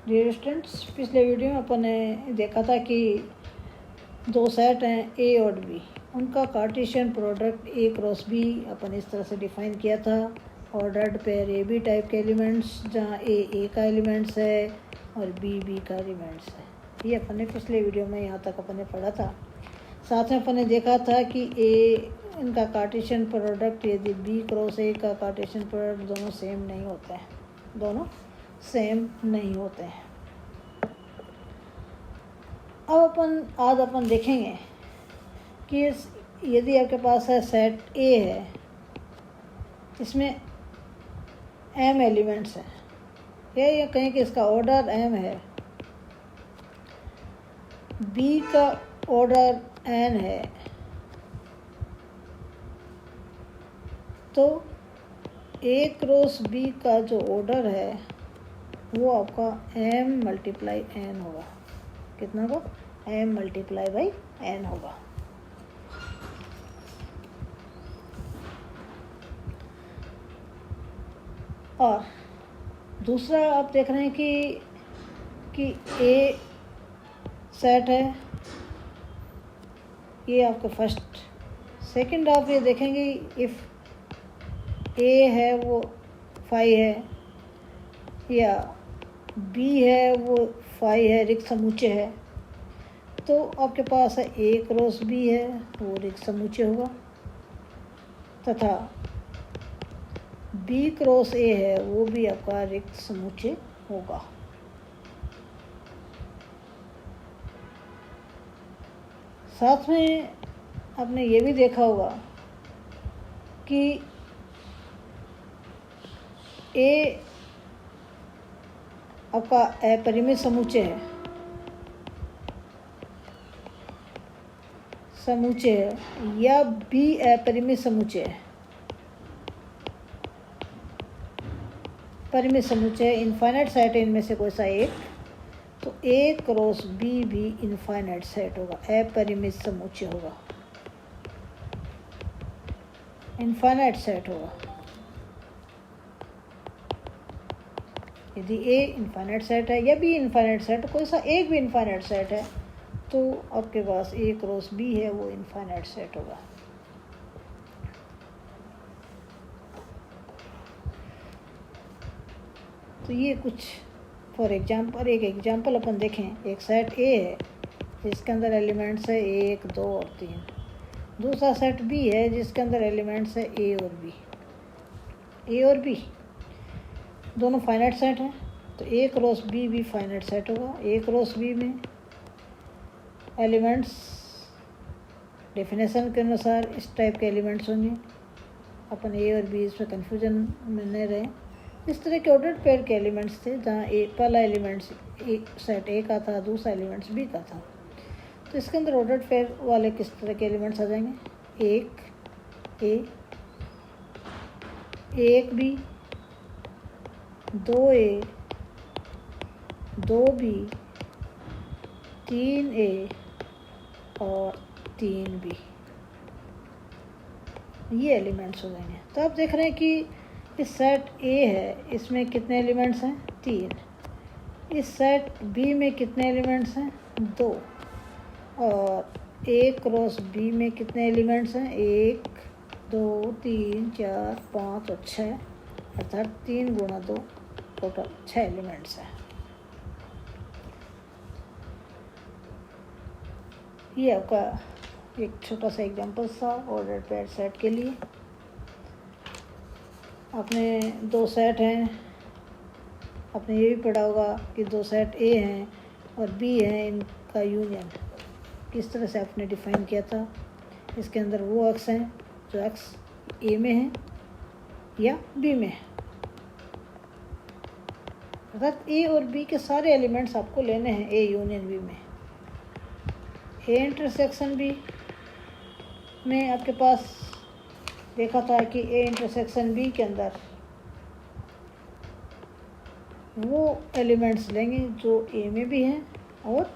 Dear students, पिछले video में अपन ने देखा था कि दो सेट हैं ए और बी, उनका Cartesian product A cross B अपन इस तरह से डिफाइन किया था। Ordered pair A B type के एलिमेंट्स, जहाँ ए का एलिमेंट्स है और बी का एलिमेंट्स है। ये अपन ने पिछले वीडियो में यहाँ तक अपन ने पढ़ा था। साथ में अपन ने देखा था कि इनका कार्टेशियन प्रोडक्ट यदि बी क्रॉस ए का कार्टेशियन प्रोडक्ट दोनों सेम नहीं होते हैं, दोनों सेम नहीं होते हैं। अब आज अपन देखेंगे कि यदि आपके पास है सेट ए है, इसमें एम एलिमेंट्स हैं, या कहें कि इसका ऑर्डर एम है, बी का ऑर्डर एन है, तो ए क्रॉस बी का जो ऑर्डर है वो आपका m मल्टीप्लाई एन होगा। कितना होगा? m मल्टीप्लाई बाई एन होगा। और दूसरा आप देख रहे हैं कि ए सेट है, ये आपका फर्स्ट। सेकंड आप ये देखेंगे इफ़ ए है वो 5 है, या बी है वो 5 है, रिक्त समुच्चय है, तो आपके पास है ए क्रॉस बी है, वो रिक्त समुच्चय होगा, तथा बी क्रॉस ए है वो भी आपका रिक्त समुच्चय होगा। साथ में आपने ये भी देखा होगा कि ए आपका अपरिमित समुच्चय है, या बी अपरिमित समुच्चय है। परिमित समुच्चय इनफाइनाइट सेट है, इनमें से कोई सा एक, तो ए क्रॉस बी भी इनफाइनाइट सेट होगा, अपरिमित समुच्चय होगा, इनफाइनाइट सेट होगा। यदि ए इनफाइनाइट सेट है या बी इनफाइनाइट सेट, कोई सा एक भी इनफाइनाइट सेट है, तो आपके पास ए क्रॉस बी है वो इनफाइनाइट सेट होगा। तो ये कुछ फॉर एग्जांपल, एक एग्जांपल अपन देखें। एक सेट ए है जिसके अंदर एलिमेंट्स है 1, 2 और 3। दूसरा सेट बी है जिसके अंदर एलिमेंट्स है ए और बी दोनों फाइनाइट सेट हैं, तो ए क्रॉस बी भी फाइनाइट सेट होगा। ए क्रॉस बी में एलिमेंट्स डेफिनेशन के अनुसार इस टाइप के एलिमेंट्स होंगे। अपन ए और बी इसमें कन्फ्यूजन में नहीं रहे। इस तरह के ऑर्डर्ड पेयर के एलिमेंट्स थे, जहाँ पहला एलिमेंट्स सेट ए का था, दूसरा एलिमेंट्स बी का था। तो इसके अंदर ऑर्डर्ड पेयर वाले किस तरह के एलिमेंट्स आ जाएंगे? 1 ए, 1 बी, 2 ए, 2 बी, 3 ए और 3 बी, ये एलिमेंट्स हो जाएंगे। तो आप देख रहे हैं कि इस सेट ए है, इसमें कितने एलिमेंट्स हैं? 3। इस सेट बी में कितने एलिमेंट्स हैं? 2। और ए क्रॉस बी में कितने एलिमेंट्स हैं? 1, 2, 3, 4, 5 और 6, अर्थात 3 गुणा 2, टोटल 6 एलिमेंट्स हैं। ये आपका एक छोटा सा एग्जांपल था ऑर्डर्ड पेयर सेट के लिए। आपने 2 सेट हैं, आपने ये भी पढ़ा होगा कि 2 सेट ए हैं और बी हैं, इनका यूनियन किस तरह से आपने डिफाइन किया था। इसके अंदर वो अक्स हैं जो अक्स ए में है या बी में है, अर्थात ए और बी के सारे एलिमेंट्स आपको लेने हैं ए यूनियन बी में। ए इंटरसेक्शन बी में आपके पास देखा था कि ए इंटरसेक्शन बी के अंदर वो एलिमेंट्स लेंगे जो ए में भी हैं और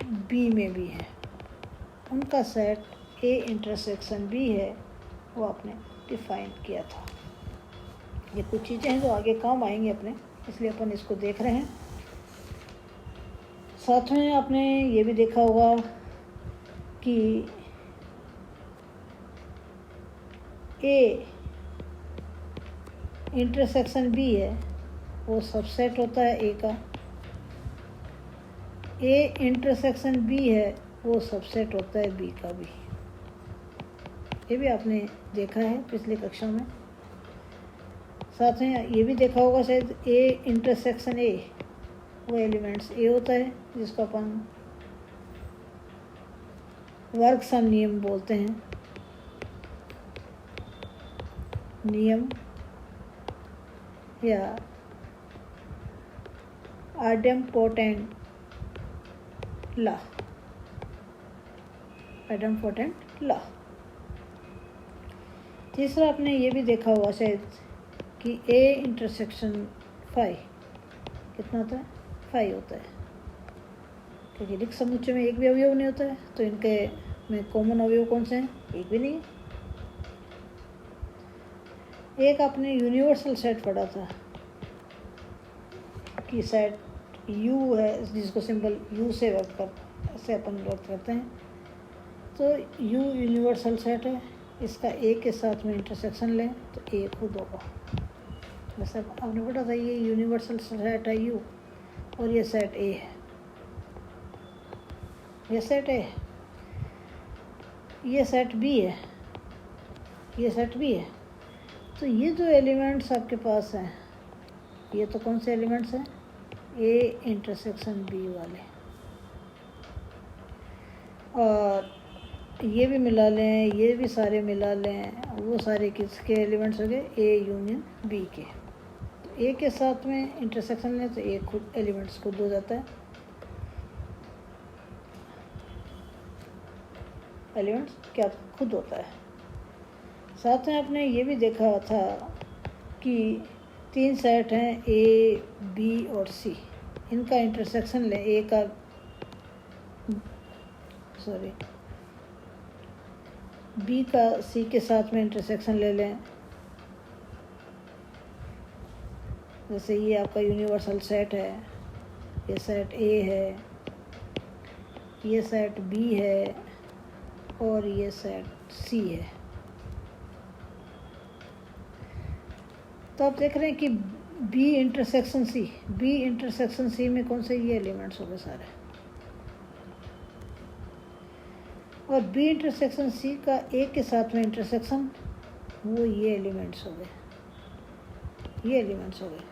बी में भी हैं, उनका सेट ए इंटरसेक्शन बी है, वो आपने डिफाइन किया था। ये कुछ चीज़ें हैं जो आगे काम आएंगी अपने, इसलिए अपन इसको देख रहे हैं। साथ में आपने ये भी देखा होगा कि ए इंटरसेक्शन बी है, वो सबसेट होता है ए का। ए इंटरसेक्शन बी है, वो सबसेट होता है बी का भी। ये भी आपने देखा है पिछली कक्षा में। साथ में ये भी देखा होगा शायद, ए इंटरसेक्शन ए, वो एलिमेंट्स ए होता है जिसको अपन वर्ग सम नियम बोलते हैं। नियम या आइडेम्पोटेंट लॉ, आइडेम्पोटेंट लॉ। तीसरा आपने ये भी देखा होगा शायद कि ए इंटरसेक्शन फाई कितना होता है, फाई होता है, क्योंकि रिक्त समुच्चय में एक भी अवयव नहीं होता है, तो इनके में कॉमन अवयव कौन से हैं, एक भी नहीं है। एक आपने यूनिवर्सल सेट पढ़ा था कि सेट यू है, जिसको सिंबल यू से ऐसे अपन व्यक्त करते हैं, तो यू यूनिवर्सल सेट है। इसका ए के साथ में इंटरसेक्शन लें तो ए खुद होगा। वैसे आपने पढ़ा था ये यूनिवर्सल सेट है यू, और ये सेट ए है, ये सेट ए, ये सेट बी है, ये सेट बी है। तो ये जो एलिमेंट्स आपके पास हैं, ये तो कौन से एलिमेंट्स हैं, ए इंटरसेक्शन बी वाले। और ये भी मिला लें, ये भी सारे मिला लें, वो सारे किसके एलिमेंट्स हो गए, ए यूनियन बी के। तो ए के साथ में इंटरसेक्शन लें तो ए खुद एलिमेंट्स खुद हो जाता है, एलिमेंट्स क्या खुद होता है। साथ में आपने ये भी देखा था कि 3 सेट हैं ए बी और सी, इनका इंटरसेक्शन लें, ए का बी का सी के साथ में इंटरसेक्शन ले लें। जैसे ये आपका यूनिवर्सल सेट है, ये सेट ए है, ये सेट बी है, और ये सेट सी है। तो आप देख रहे हैं कि B intersection C, B intersection C में कौन से ये एलिमेंट्स हो गए सारे, और बी इंटरसेक्शन सी का ए के साथ में इंटरसेक्शन, वो ये एलिमेंट्स हो गए, ये एलिमेंट्स हो गए।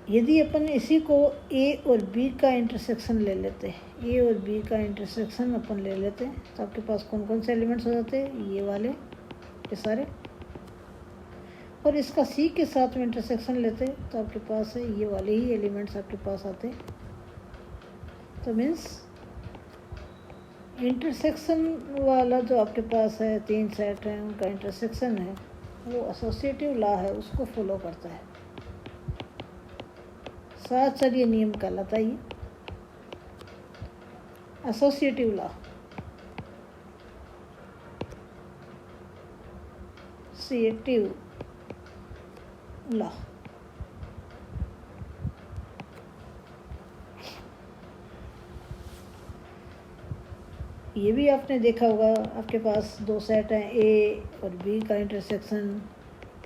यदि अपन इसी को ए और बी का इंटरसेक्शन ले लेते, ए और बी का इंटरसेक्शन अपन ले लेते, तो आपके पास कौन कौन से एलिमेंट्स हो जाते हैं, ये वाले, ये सारे। और इसका सी के साथ में इंटरसेक्शन लेते तो आपके पास है ये वाले ही एलिमेंट्स आपके पास आते। तो मीन्स इंटरसेक्शन वाला जो आपके पास है, 3 सेट हैं, उनका इंटरसेक्शन है, वो एसोसिएटिव लॉ है, उसको फॉलो करता है। साथ ये नियम कहलाता है, ये एसोसिएटिव लॉ, एसोसिएटिव लॉ। ये भी आपने देखा होगा, आपके पास 2 सेट हैं, ए और बी का इंटरसेक्शन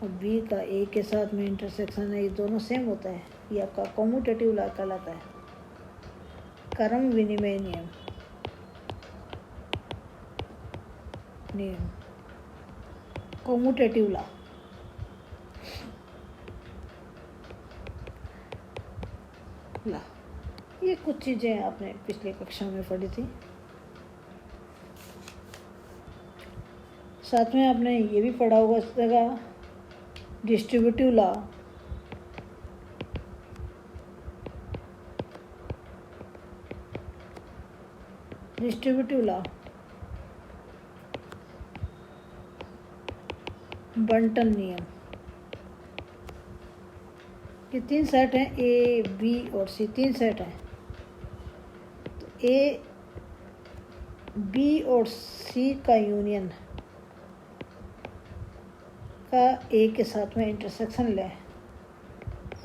और बी का ए के साथ में इंटरसेक्शन है, ये दोनों सेम होता है। ये आपका कॉम्यूटेटिव लॉ कहलाता है, क्रम विनिमय नियम, कॉम्यूटेटिव लॉ। ये कुछ चीज़ें आपने पिछली कक्षा में पढ़ी थी। साथ में आपने ये भी पढ़ा होगा इस जगह डिस्ट्रीब्यूटिव लॉ, डिस्ट्रीब्यूटिव लॉ, बंटन नियम। ये 3 सेट हैं, ए बी और सी, 3 सेट हैं। तो ए बी और सी का यूनियन का ए के साथ में इंटरसेक्शन लें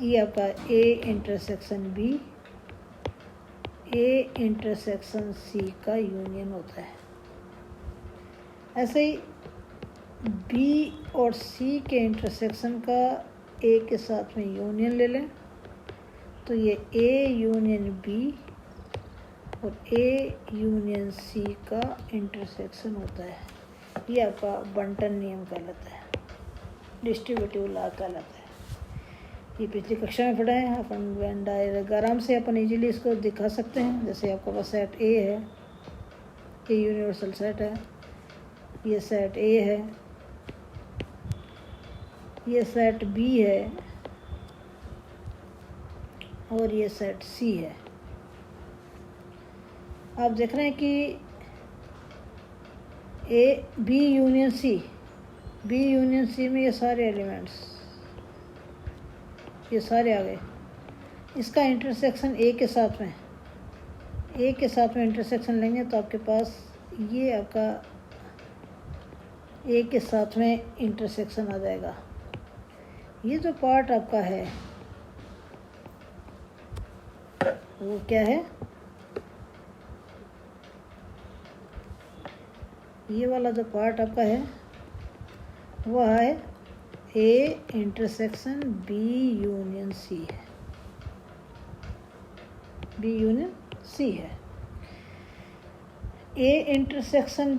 ये आपका A intersection B A intersection C का यूनियन होता है। ऐसे ही बी और सी के इंटरसेक्शन का ए के साथ में यूनियन ले लें तो ये ए यूनियन बी और ए यूनियन सी का इंटरसेक्शन होता है। ये आपका बंटन नियम कहलाता है, डिस्ट्रीब्यूटिव लॉ कहलाता है। ये पिछली कक्षा में पढ़ा है अपन। वेन डायरेक्ट आराम से अपन इजीली इसको दिखा सकते हैं। जैसे आपके पास सेट ए है, ए यूनिवर्सल सेट है, ये सेट ए है, ये सेट बी है और ये सेट सी है। आप देख रहे हैं कि ए बी यूनियन सी में ये सारे एलिमेंट्स ये सारे आ गए। इसका इंटरसेक्शन ए के साथ में इंटरसेक्शन लेंगे तो आपके पास ये आपका ए के साथ में इंटरसेक्शन आ जाएगा। ये जो पार्ट आपका है वो क्या है? ये वाला जो पार्ट आपका है वह है A intersection B union C है। बी यूनियन सी है। ए इंटरसेक्शन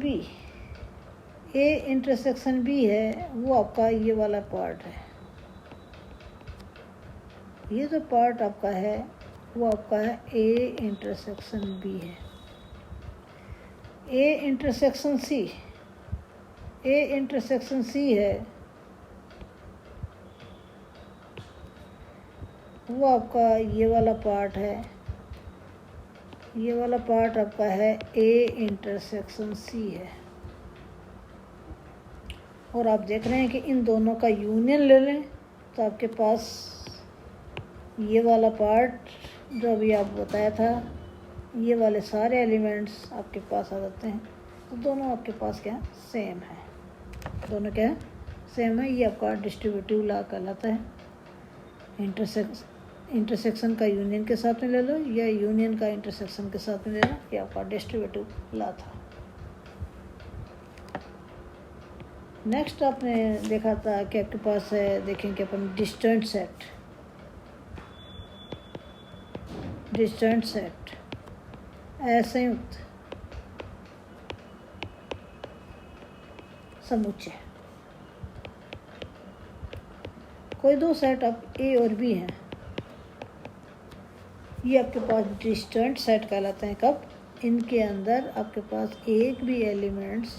बी है वो आपका ये वाला पार्ट है। ये जो पार्ट आपका है वो आपका है ए इंटरसेक्शन बी है। ए इंटरसेक्शन सी है वो आपका ये वाला पार्ट है। ये वाला पार्ट आपका है ए इंटरसेक्शन सी है। और आप देख रहे हैं कि इन दोनों का यूनियन ले लें तो आपके पास ये वाला पार्ट जो अभी आप बताया था, ये वाले सारे एलिमेंट्स आपके पास आ जाते हैं। तो दोनों आपके पास क्या सेम है, दोनों क्या सेम है। ये आपका डिस्ट्रीब्यूटिव लॉ कहलाता है। इंटरसेक्शन का यूनियन के साथ में ले लो या यूनियन का इंटरसेक्शन के साथ में ले लो, ये आपका डिस्ट्रीब्यूटिव लॉ था। नेक्स्ट आपने देखा था कि आपके पास है, देखेंगे अपन डिस्टेंट सेट असंयुक्त समुच्चय। कोई दो सेट अब ए और बी हैं, ये आपके पास डिस्टेंट सेट कहलाते हैं। कब? इनके अंदर आपके पास एक भी एलिमेंट्स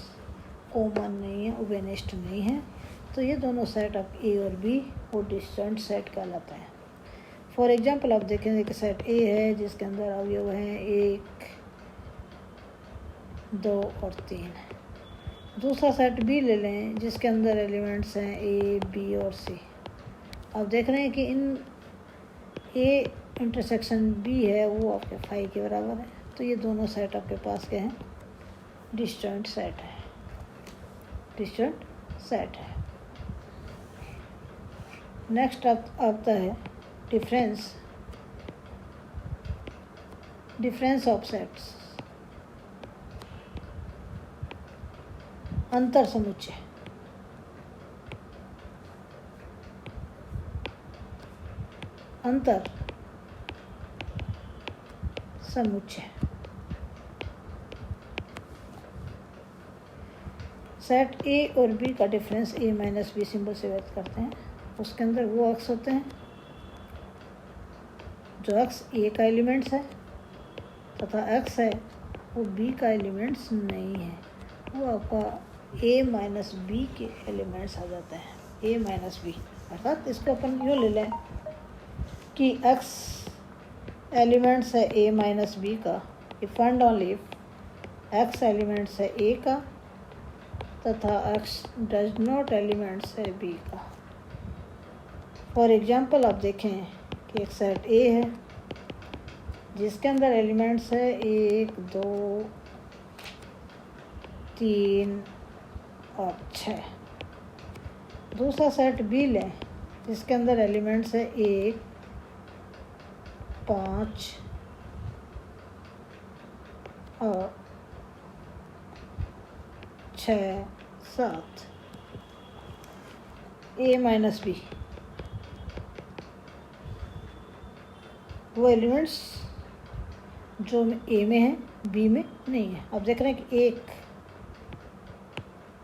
कॉमन नहीं है, उभयनिष्ठ नहीं है। तो ये दोनों सेट अब ए और बी वो डिस्टेंट सेट कहलाता है। फॉर एग्जांपल आप देखेंगे कि सेट ए है जिसके अंदर अवयव हैं 1, 2 और 3। दूसरा सेट बी ले लें जिसके अंदर एलिमेंट्स हैं ए, बी और सी। आप देख रहे हैं कि इन ए इंटरसेक्शन बी है वो आपके 5 के बराबर है। तो ये दोनों सेट आपके पास क्या हैं? डिस्टेंट सेट है। नेक्स्ट आता है डिफरेंस ऑफ सेट्स, अंतर समुच्चय। सेट ए और बी का डिफरेंस ए माइनस बी सिंबल से व्यक्त करते हैं। उसके अंदर वो अक्स होते हैं जो अक्स ए का एलिमेंट्स है तथा अक्स है वो बी का एलिमेंट्स नहीं है। वो आपका ए माइनस बी के एलिमेंट्स आ जाते हैं। ए माइनस बी अर्थात इसको अपन यूँ ले लें कि एक्स एलिमेंट्स है ए माइनस बी का, if and only if x elements है ए का तथा एक्स डज नॉट एलिमेंट्स है बी का। फॉर एग्जांपल आप देखें कि एक सेट ए है जिसके अंदर एलिमेंट्स है 1, 2, 3 और 6। दूसरा सेट बी लें जिसके अंदर एलिमेंट्स है 1, 5 और 6 7 ए माइनस बी वो एलिमेंट्स जो ए में है बी में नहीं है। अब देख रहे हैं कि एक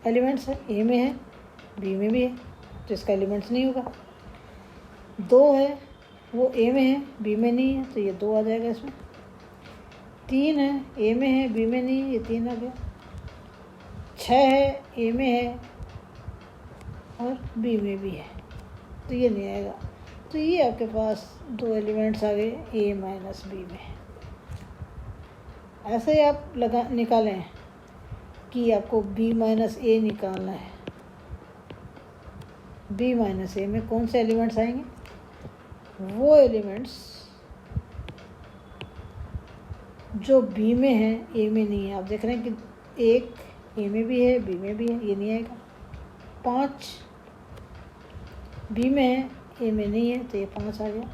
एलिमेंट्स है ए में है बी में भी है तो इसका एलिमेंट्स नहीं होगा। 2 है वो ए में है बी में नहीं है तो ये 2 आ जाएगा इसमें। 3 है ए में है बी में नहीं है ये 3 आ गया। 6 है ए में है और बी में भी है तो ये नहीं आएगा। तो ये आपके पास 2 एलिमेंट्स आ गए ए माइनस बी में। ऐसे ही आप निकालें कि आपको बी माइनस ए निकालना है। बी माइनस ए में कौन से एलिमेंट्स आएंगे? वो एलिमेंट्स जो बी में है ए में नहीं है। आप देख रहे हैं कि 1 ए में भी है बी में भी है ये नहीं आएगा। 5 बी में है ए में नहीं है तो ये 5 आ गया।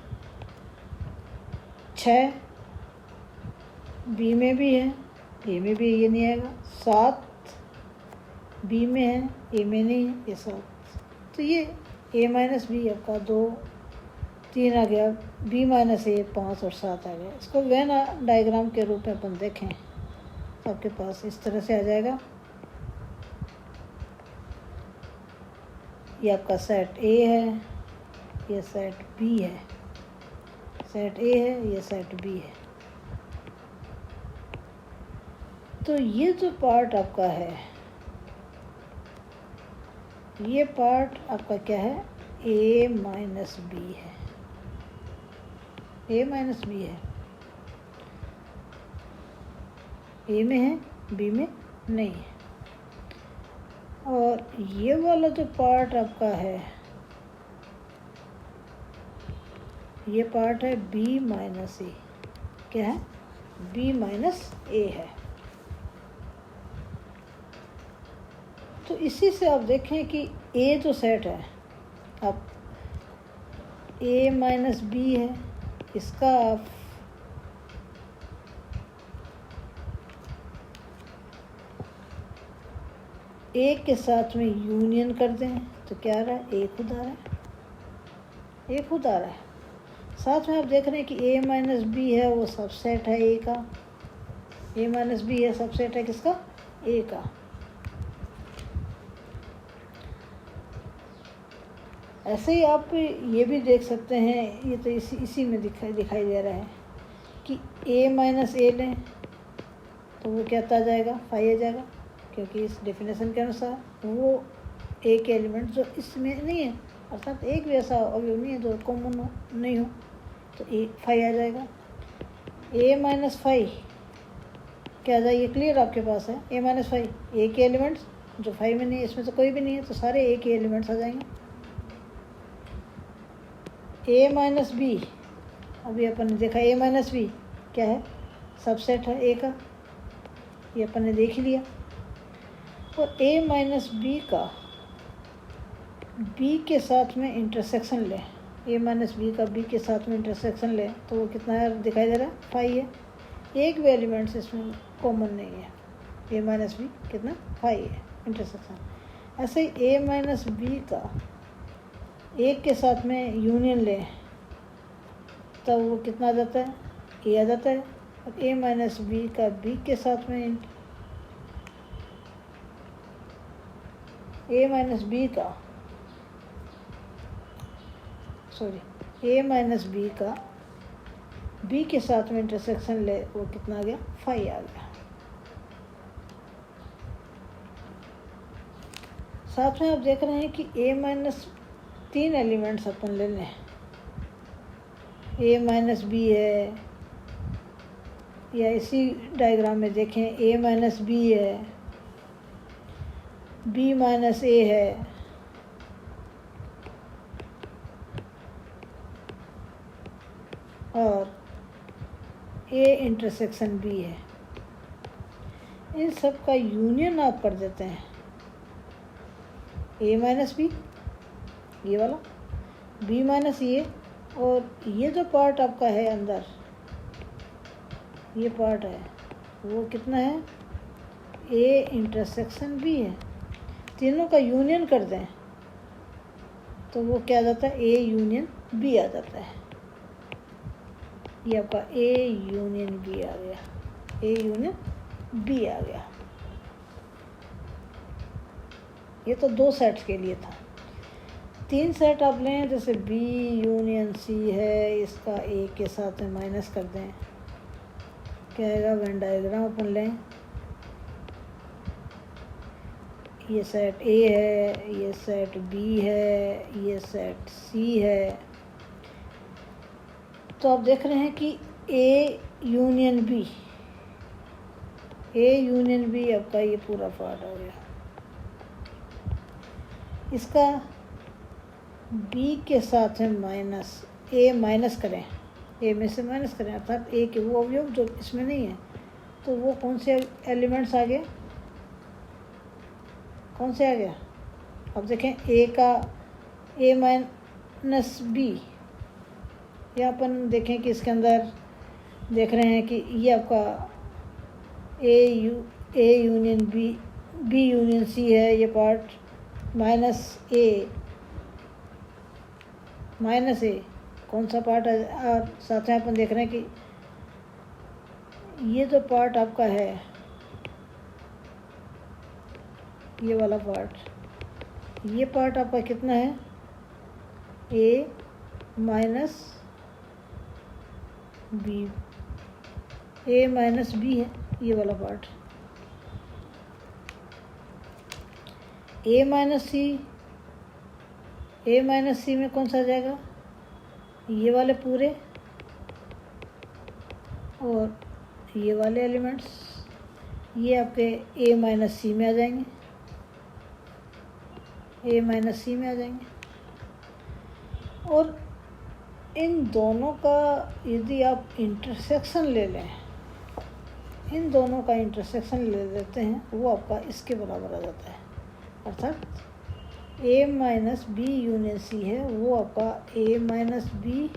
6 बी में भी है ए में भी ये नहीं आएगा। 7 बी में है ए में नहीं है ये 7। तो ये ए माइनस बी आपका 2 3 आ गया। बी माइनस ए 5 और 7 आ गया। इसको वेन डायग्राम के रूप में अपन देखें तो आपके पास इस तरह से आ जाएगा। ये आपका सेट ए है ये सेट बी है। सेट ए है ये सेट बी है। तो ये जो पार्ट आपका है ये पार्ट आपका क्या है? ए माइनस बी है। ए माइनस बी है ए में है बी में नहीं है। और ये वाला जो पार्ट आपका है ये पार्ट है बी माइनस ए। क्या है? बी माइनस ए है। तो इसी से आप देखें कि ए जो सेट है अब ए माइनस बी है इसका आप ए के साथ में यूनियन कर दें तो क्या आ रहा है? ए खुद आ रहा है। ए खुद आ रहा है। साथ में आप देख रहे हैं कि ए माइनस बी है वो सबसेट है ए का। ए माइनस बी है सबसेट है किसका? ए का। ऐसे ही आप ये भी देख सकते हैं ये तो इसी में दिखाई दे रहा है कि ए माइनस ए लें तो वो क्या आ जाएगा? 5 आ जाएगा क्योंकि इस डेफिनेशन के अनुसार वो ए के एलिमेंट जो इसमें नहीं है अर्थात एक भी ऐसा अवयव नहीं है जो कॉमन हो नहीं हो तो ए 5 आ जाएगा। ए माइनस 5 क्या आ जाए? ये क्लियर आपके पास है। ए माइनस 5 ए के एलिमेंट्स जो 5 में नहीं है इसमें तो कोई भी नहीं है तो सारे ए के एलिमेंट्स आ जाएंगे। ए माइनस बी अभी अपन ने देखा ए माइनस बी क्या है? सबसेट है ए का। ये अपन ने देख ही लिया। और ए माइनस बी का बी के साथ में इंटरसेक्शन लें। ए माइनस बी का बी के साथ में इंटरसेक्शन लें तो वो कितना है दिखाई दे रहा है? 5 है। एक भी एलिमेंट्स इसमें कॉमन नहीं है। ए माइनस बी कितना? 5 है इंटरसेक्शन। ऐसे ही ए माइनस बी का एक के साथ में यूनियन लें तब वो कितना आ जाता है? ए आ जाता है। और ए माइनस बी का बी के साथ में ए माइनस बी का ए माइनस बी का बी के साथ में इंटरसेक्शन ले वो कितना आ गया? 5 आ गया। साथ में आप देख रहे हैं कि ए माइनस 3 एलिमेंट्स अपन ले लें। ए माइनस बी है या इसी डायग्राम में देखें ए माइनस बी है बी माइनस ए है और ए इंटरसेक्शन बी है। इन सब का यूनियन आप कर देते हैं। ए माइनस बी ये वाला बी माइनस ए और ये जो पार्ट आपका है अंदर, ये पार्ट है वो कितना है, ए इंटरसेक्शन बी है। तीनों का यूनियन कर दें तो वो क्या आ जाता है, ए यूनियन बी आ जाता है। ये आपका ए यूनियन बी आ गया, ए यूनियन बी आ गया। ये तो 2 सेट्स के लिए था। 3 सेट आप लें, जैसे बी यूनियन सी है, इसका ए के साथ में माइनस कर दें, क्या आएगा, वेन डायग्राम अपन लें, ये सेट ए है, ये सेट बी है, ये सेट सी है। तो आप देख रहे हैं कि A union B, A union B आपका ये पूरा पार्ट आ गया। इसका बी के साथ में माइनस, ए माइनस करें, ए में से माइनस करें, अर्थात ए के वो अवयव जो इसमें नहीं है, तो वो कौन से एलिमेंट्स आ गए, कौन से आ गया। अब देखें ए का ए माइनस बी, या अपन देखें कि इसके अंदर देख रहे हैं कि ये आपका A union B, B union C है ये पार्ट, माइनस ए कौन सा पार्ट है। और साथ में अपन देख रहे हैं कि ये जो पार्ट आपका है, ये वाला पार्ट, ये पार्ट आपका कितना है, ए माइनस बी, ए माइनस बी है ये वाला पार्ट। ए माइनस सी में कौन सा आ जाएगा, ये वाले पूरे और ये वाले एलिमेंट्स, ये आपके ए माइनस सी में आ जाएंगे, ए माइनस सी में आ जाएंगे। और इन दोनों का यदि आप इंटरसेक्शन ले लें, इन दोनों का इंटरसेक्शन ले लेते हैं, वो आपका इसके बराबर आ जाता है। अर्थात A minus B union C है, वो आपका A minus B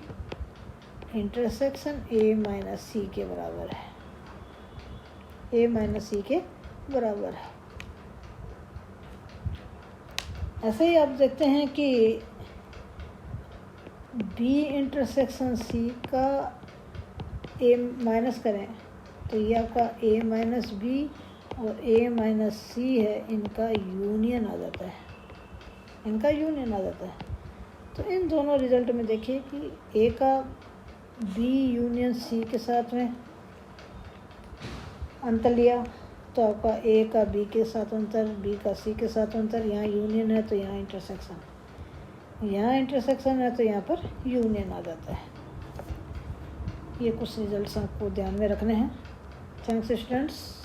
intersection A minus C के बराबर है, ए माइनस सी के बराबर है। ऐसे ही आप देखते हैं कि बी इंटरसेक्शन सी का ए माइनस करें तो ये आपका ए माइनस बी और ए माइनस सी है, इनका यूनियन आ जाता है, इनका यूनियन आ जाता है। तो इन दोनों रिजल्ट में देखिए कि ए का बी यूनियन सी के साथ में अंतर लिया तो आपका ए का बी के साथ अंतर, बी का सी के साथ अंतर, यहाँ यूनियन है तो यहाँ इंटरसेक्शन, यहाँ इंटरसेक्शन है तो यहाँ पर यूनियन आ जाता है। ये कुछ रिजल्ट्स आपको ध्यान में रखने हैं। Thanks students.